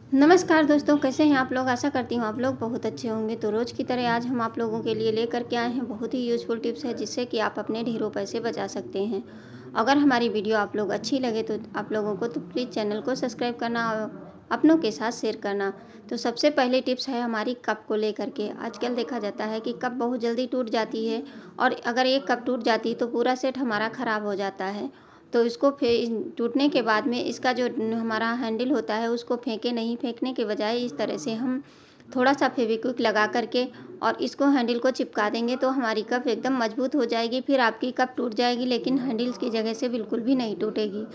नमस्कार दोस्तों, कैसे हैं आप लोग। आशा करती हूँ आप लोग बहुत अच्छे होंगे। तो रोज़ की तरह आज हम आप लोगों के लिए लेकर के आए हैं बहुत ही यूज़फुल टिप्स है जिससे कि आप अपने ढेरों पैसे बचा सकते हैं। अगर हमारी वीडियो आप लोग अच्छी लगे तो आप लोगों को तो प्लीज़ चैनल को सब्सक्राइब करना और अपनों के साथ शेयर करना। तो सबसे पहले टिप्स है हमारी कप को लेकर के। आजकल देखा जाता है कि कप बहुत जल्दी टूट जाती है और अगर एक कप टूट जाती है तो पूरा सेट हमारा ख़राब हो जाता है। तो इसको टूटने के बाद में इसका जो हमारा हैंडल होता है उसको फेंके नहीं, फेंकने के बजाय इस तरह से हम थोड़ा-सा फेविक्विक लगा कर के और इसको हैंडल को चिपका देंगे तो हमारी कप एकदम मजबूत हो जाएगी। फिर आपकी कप टूट जाएगी लेकिन हैंडल्स की जगह से बिल्कुल भी नहीं टूटेगी।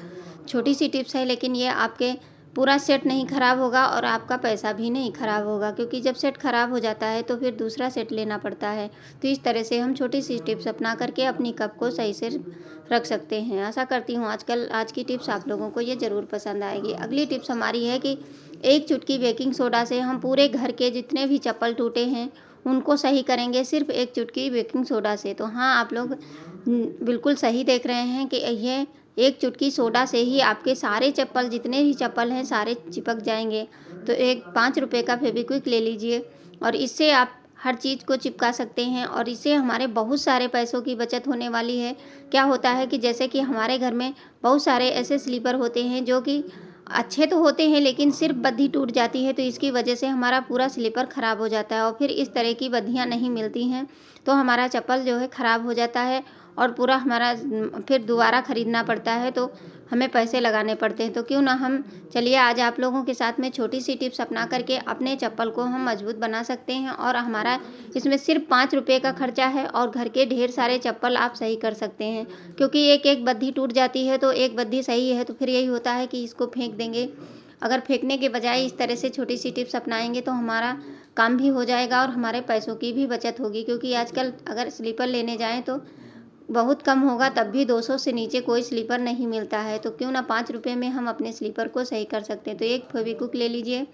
छोटी-सी टिप्स है लेकिन ये आपके पूरा सेट नहीं ख़राब होगा और आपका पैसा भी नहीं ख़राब होगा, क्योंकि जब सेट ख़राब हो जाता है तो फिर दूसरा सेट लेना पड़ता है। तो इस तरह से हम छोटी-सी टिप्स अपना करके अपनी कप को सही से रख सकते हैं। आशा करती हूँ आज की टिप्स आप लोगों को ये ज़रूर पसंद आएगी। अगली टिप्स हमारी है कि एक चुटकी बेकिंग सोडा से हम पूरे घर के जितने भी चप्पल टूटे हैं उनको सही करेंगे, सिर्फ़ एक चुटकी बेकिंग सोडा से। तो हाँ, आप लोग बिल्कुल सही देख रहे हैं कि ये एक चुटकी सोडा से ही आपके सारे चप्पल, जितने भी चप्पल हैं, सारे चिपक जाएँगे। तो एक ₹5 का फेविक्विक ले लीजिए और इससे आप हर चीज़ को चिपका सकते हैं और इससे हमारे बहुत सारे पैसों की बचत होने वाली है। क्या होता है कि जैसे कि हमारे घर में बहुत सारे ऐसे स्लीपर होते हैं जो कि अच्छे तो होते हैं लेकिन सिर्फ़ बद्धी टूट जाती है, तो इसकी वजह से हमारा पूरा स्लीपर ख़राब हो जाता है और फिर इस तरह की बद्धियाँ नहीं मिलती हैं, तो हमारा चप्पल जो है ख़राब हो जाता है और पूरा हमारा फिर दोबारा ख़रीदना पड़ता है, तो हमें पैसे लगाने पड़ते हैं। तो क्यों ना हम चलिए आज आप लोगों के साथ में छोटी-सी टिप्स अपना करके अपने चप्पल को हम मजबूत बना सकते हैं और हमारा इसमें सिर्फ़ ₹5 का खर्चा है और घर के ढेर सारे चप्पल आप सही कर सकते हैं। क्योंकि एक-एक बद्धी टूट जाती है तो एक बद्धी सही है तो फिर यही होता है कि इसको फेंक देंगे। अगर फेंकने के बजाय इस तरह से छोटी-सी टिप्स अपनाएँगे तो हमारा काम भी हो जाएगा और हमारे पैसों की भी बचत होगी, क्योंकि आजकल अगर स्लीपर लेने जाएँ तो बहुत कम होगा, तब भी 200 से नीचे कोई स्लीपर नहीं मिलता है। तो क्यों ना ₹5 में हम अपने स्लीपर को सही कर सकते हैं। तो एक फेविक्विक ले लीजिए,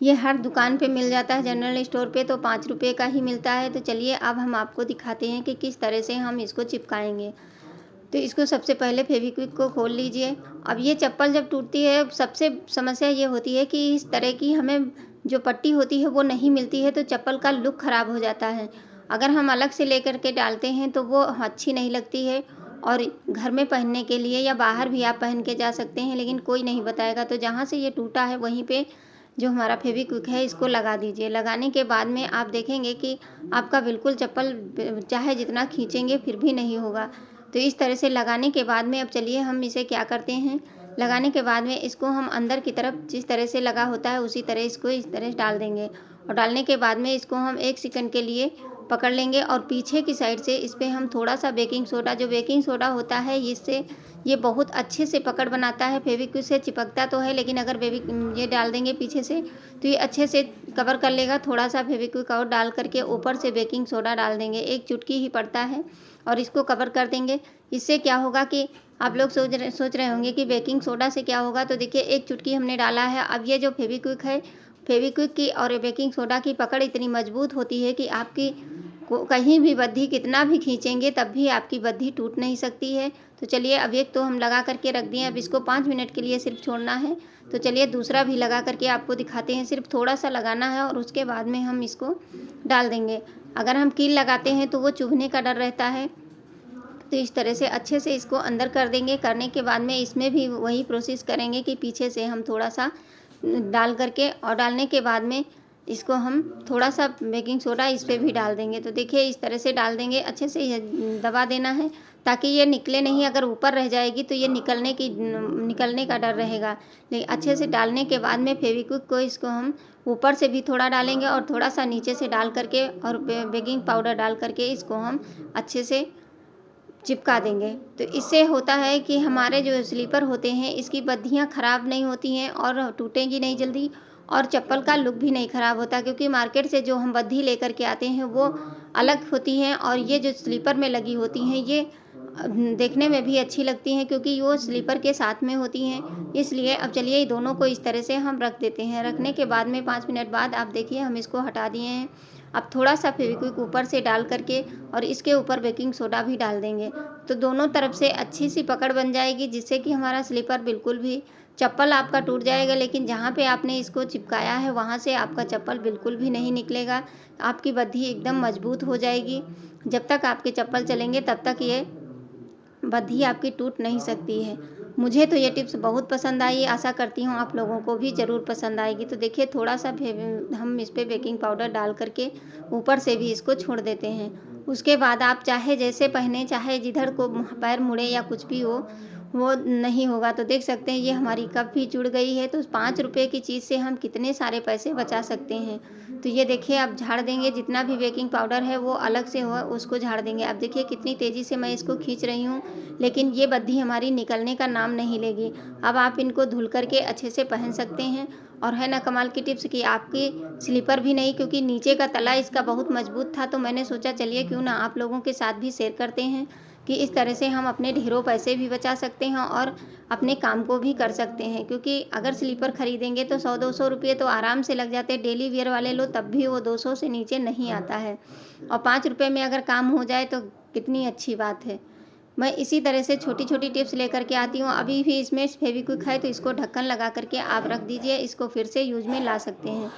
ये हर दुकान पे मिल जाता है, जनरल स्टोर पे तो ₹5 का ही मिलता है। तो चलिए अब हम आपको दिखाते हैं कि किस तरह से हम इसको चिपकाएँगे। तो इसको सबसे पहले फेविक्विक को खोल लीजिए। अब ये चप्पल जब टूटती है, सबसे समस्या ये होती है कि इस तरह की हमें जो पट्टी होती है वो नहीं मिलती है, तो चप्पल का लुक ख़राब हो जाता है। अगर हम अलग से लेकर के डालते हैं तो वो अच्छी नहीं लगती है और घर में पहनने के लिए या बाहर भी आप पहन के जा सकते हैं, लेकिन कोई नहीं बताएगा। तो जहाँ से ये टूटा है वहीं पे जो हमारा फेविक्विक है इसको लगा दीजिए। लगाने के बाद में आप देखेंगे कि आपका बिल्कुल चप्पल चाहे जितना खींचेंगे फिर भी नहीं होगा। तो इस तरह से लगाने के बाद में अब चलिए हम इसे क्या करते हैं, लगाने के बाद में इसको हम अंदर की तरफ जिस तरह से लगा होता है उसी तरह इसको इस तरह डाल देंगे और डालने के बाद में इसको हम 1 सेकंड के लिए पकड़ लेंगे और पीछे की साइड से इस पे हम थोड़ा-सा बेकिंग सोडा, जो बेकिंग सोडा होता है इससे ये बहुत अच्छे से पकड़ बनाता है। फेविक्विक से चिपकता तो है लेकिन अगर ये डाल देंगे पीछे से तो ये अच्छे से कवर कर लेगा। थोड़ा-सा फेविक्विक और डाल करके ऊपर से बेकिंग सोडा डाल देंगे, 1 चुटकी ही पड़ता है और इसको कवर कर देंगे। इससे क्या होगा कि आप लोग सोच रहे होंगे कि बेकिंग सोडा से क्या होगा, तो देखिए 1 चुटकी हमने डाला है। अब ये जो फेविक्विक है, फेविक्विक की और बेकिंग सोडा की पकड़ इतनी मजबूत होती है कि आपकी को कहीं भी बद्धी कितना भी खींचेंगे तब भी आपकी बद्धी टूट नहीं सकती है। तो चलिए अब एक तो हम लगा करके रख दिए, अब इसको 5 मिनट के लिए सिर्फ छोड़ना है। तो चलिए दूसरा भी लगा करके आपको दिखाते हैं। सिर्फ थोड़ा-सा लगाना है और उसके बाद में हम इसको डाल देंगे। अगर हम कील लगाते हैं तो वो चुभने का डर रहता है। तो इस तरह से अच्छे से इसको अंदर कर देंगे। करने के बाद में इसमें भी वही प्रोसेस करेंगे कि पीछे से हम थोड़ा-सा डाल करके और डालने के बाद में इसको हम थोड़ा-सा बेकिंग सोडा इस पे भी डाल देंगे। तो देखिए इस तरह से डाल देंगे, अच्छे से ये दबा देना है ताकि ये निकले नहीं। अगर ऊपर रह जाएगी तो ये निकलने का डर रहेगा। लेकिन अच्छे से डालने के बाद में फेविक्विक को इसको हम ऊपर से भी थोड़ा डालेंगे और थोड़ा-सा नीचे से डाल करके और बेकिंग पाउडर डाल करके इसको हम अच्छे से चिपका देंगे। तो इससे होता है कि हमारे जो स्लीपर होते हैं इसकी बद्धियाँ ख़राब नहीं होती हैं और टूटेंगी नहीं जल्दी और चप्पल का लुक भी नहीं ख़राब होता, क्योंकि मार्केट से जो हम बद्धी लेकर के आते हैं वो अलग होती हैं और ये जो स्लीपर में लगी होती हैं ये देखने में भी अच्छी लगती हैं क्योंकि वो स्लीपर के साथ में होती हैं। इसलिए अब चलिए दोनों को इस तरह से हम रख देते हैं। रखने के बाद में 5 मिनट बाद आप देखिए हम इसको हटा दिए हैं। अब थोड़ा-सा फेविक्विक ऊपर से डाल करके और इसके ऊपर बेकिंग सोडा भी डाल देंगे। तो दोनों तरफ से अच्छी-सी पकड़ बन जाएगी जिससे कि हमारा स्लीपर बिल्कुल भी चप्पल आपका टूट जाएगा, लेकिन जहाँ पे आपने इसको चिपकाया है वहाँ से आपका चप्पल बिल्कुल भी नहीं निकलेगा। आपकी बद्धी एकदम मजबूत हो जाएगी। जब तक आपके चप्पल चलेंगे तब तक ये बद्धी आपकी टूट नहीं सकती है। मुझे तो ये टिप्स बहुत पसंद आई, आशा करती हूँ आप लोगों को भी ज़रूर पसंद आएगी। तो देखिए थोड़ा-सा हम इस पे बेकिंग पाउडर डाल कर के ऊपर से भी इसको छोड़ देते हैं। उसके बाद आप चाहे जैसे पहने, चाहे जिधर को पैर मुड़े या कुछ भी हो, वो नहीं होगा। तो देख सकते हैं ये हमारी कप भी जुड़ गई है। तो ₹5 की चीज़ से हम कितने सारे पैसे बचा सकते हैं। तो ये देखिए आप झाड़ देंगे, जितना भी बेकिंग पाउडर है वो अलग से हो उसको झाड़ देंगे। अब देखिए कितनी तेज़ी से मैं इसको खींच रही हूँ, लेकिन ये बद्धी हमारी निकलने का नाम नहीं लेगी। अब आप इनको धुल कर के अच्छे से पहन सकते हैं। और है ना कमाल की टिप्स कि आपकी स्लीपर भी नहीं, क्योंकि नीचे का तला इसका बहुत मजबूत था। तो मैंने सोचा चलिए क्यों ना आप लोगों के साथ भी शेयर करते हैं कि इस तरह से हम अपने ढेरों पैसे भी बचा सकते हैं और अपने काम को भी कर सकते हैं। क्योंकि अगर स्लीपर खरीदेंगे तो 100-200 रुपये तो आराम से लग जाते हैं। डेली वियर वाले लो तब भी वो 200 से नीचे नहीं आता है, और ₹5 में अगर काम हो जाए तो कितनी अच्छी बात है। मैं इसी तरह से छोटी-छोटी टिप्स लेकर के आती हूँ। अभी भी इसमें फेविक्विक है तो इसको ढक्कन लगा कर के आप रख दीजिए, इसको फिर से यूज़ में ला सकते हैं।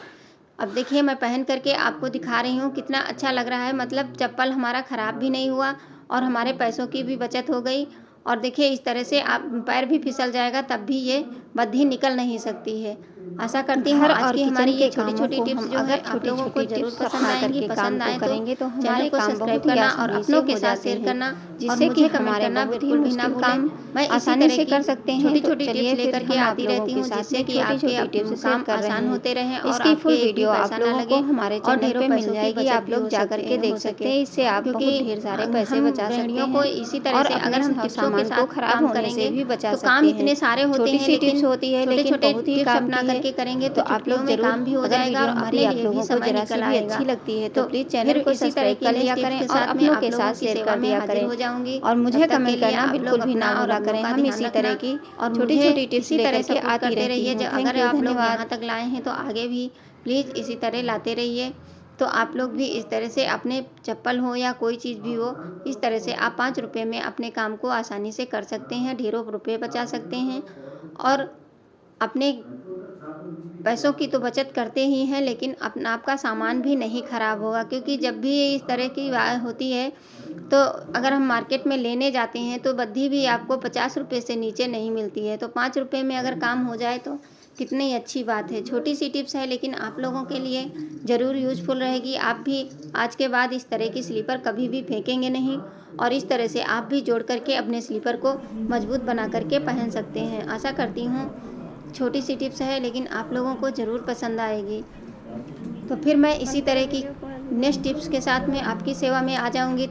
अब देखिए मैं पहन करके आपको दिखा रही हूँ कितना अच्छा लग रहा है। मतलब चप्पल हमारा ख़राब भी नहीं हुआ और हमारे पैसों की भी बचत हो गई। और देखिए इस तरह से आप पैर भी फिसल जाएगा तब भी ये बद्धी निकल नहीं सकती है। आशा करती हूँ घर आज और की किचन हमारी के ये कामों छोटी-छोटी को टिप्स हम जो है अगर आप लोगों को छोटी-छोटी ज़रूर टिप्स पसंद अपना आएँगी। करके पसंद काम को आए तो करेंगे तो चैनल हमारे को काम सब्सक्राइब बहुत ही करना और आसानी से अपनों के हो साथ जाते शेयर हैं, करना और जिससे कि मुझे कमेंट हमारे करना बहुत ही बिल्कुल भी ना मुश्किल भूलें। काम मैं इसी आसानी तरह से की कर सकते हैं। तो छोटी-छोटी टिप्स चलिए फिर लेकर के हम आप आती लोगों रहती के हूँ, साथ जिससे में कि आपके छोटी-छोटी टिप्स शेयर काम कर रहे आसान हैं। होते रहें और इसकी आपके फुल एक भी वीडियो पैसा आप ना लोगों को लगे हमारे और चैनल ढेरों पे मिल पैसों की जाएगी, बचत आप भी लोग हो जा सकते करके देख हो सकते सके। हैं। इससे आप क्योंकि बहुत ढेर सारे पैसे हम बचा सकते गृहिणियों को हैं इसी तरह और से अपने अगर हम टिप्सों के सामान को साथ खराब काम होने से करेंगे भी बचा तो काम सकते हैं। इतने सारे होते छोटी हैं, सी टिप्स लेकिन होती है लेकिन छोटे-छोटे बहुत ही टिप्स काम अपना की है। करके करेंगे तो तो आप लोग चुटकियों में ज़रूर, काम भी हो अगर जाएगा वीडियो और हमारी अपने आप लिए भी लोगों को समय ज़रा सी निकल भी आएगा। अच्छी लगती है तो तो प्लीज़ फिर चैनल को इसी तरह सब्सक्राइब की कर नेक्स्ट लिया टिप्स करें के और साथ में अपनों आप के लोगों साथ की शेयर सेवा कर में दिया हाजिर करें। हो जाऊँगी। और तब मुझे तक के कमेंट लिए करना आप लोग बिल्कुल भी अपना ना और भूला अपनों करें। का हम ध्यान इसी रखना तरह की और मुझे छोटी-छोटी टिप्स इसी तरह लेकर के सपोर्ट आती करते रहती रहिए। हूँ। अगर थैंक यू, आप लोग यहाँ धन्यवाद। तक लाए हैं तो आगे भी प्लीज़ इसी तरह लाते रहिए। तो आप लोग भी इस तरह से अपने चप्पल हो या कोई चीज़ भी हो, इस तरह से आप ₹5 में अपने काम को आसानी से कर सकते हैं, ढेरों रुपए बचा सकते हैं और अपने पैसों की तो बचत करते ही हैं, लेकिन अपना आपका सामान भी नहीं खराब होगा। क्योंकि जब भी इस तरह की होती है तो अगर हम मार्केट में लेने जाते हैं तो बद्धी भी आपको ₹50 से नीचे नहीं मिलती है। तो ₹5 में अगर काम हो जाए तो कितनी अच्छी बात है। छोटी सी टिप्स है लेकिन आप लोगों के लिए ज़रूर यूज़फुल रहेगी। आप भी आज के बाद इस तरह की स्लीपर कभी भी फेंकेंगे नहीं और इस तरह से आप भी जोड़ करके अपने स्लीपर को मजबूत बना करके पहन सकते हैं। आशा करती हूँ छोटी सी टिप्स है लेकिन आप लोगों को ज़रूर पसंद आएगी। तो फिर मैं इसी तरह की नेक्स्ट टिप्स के साथ में आपकी सेवा में आ जाऊँगी।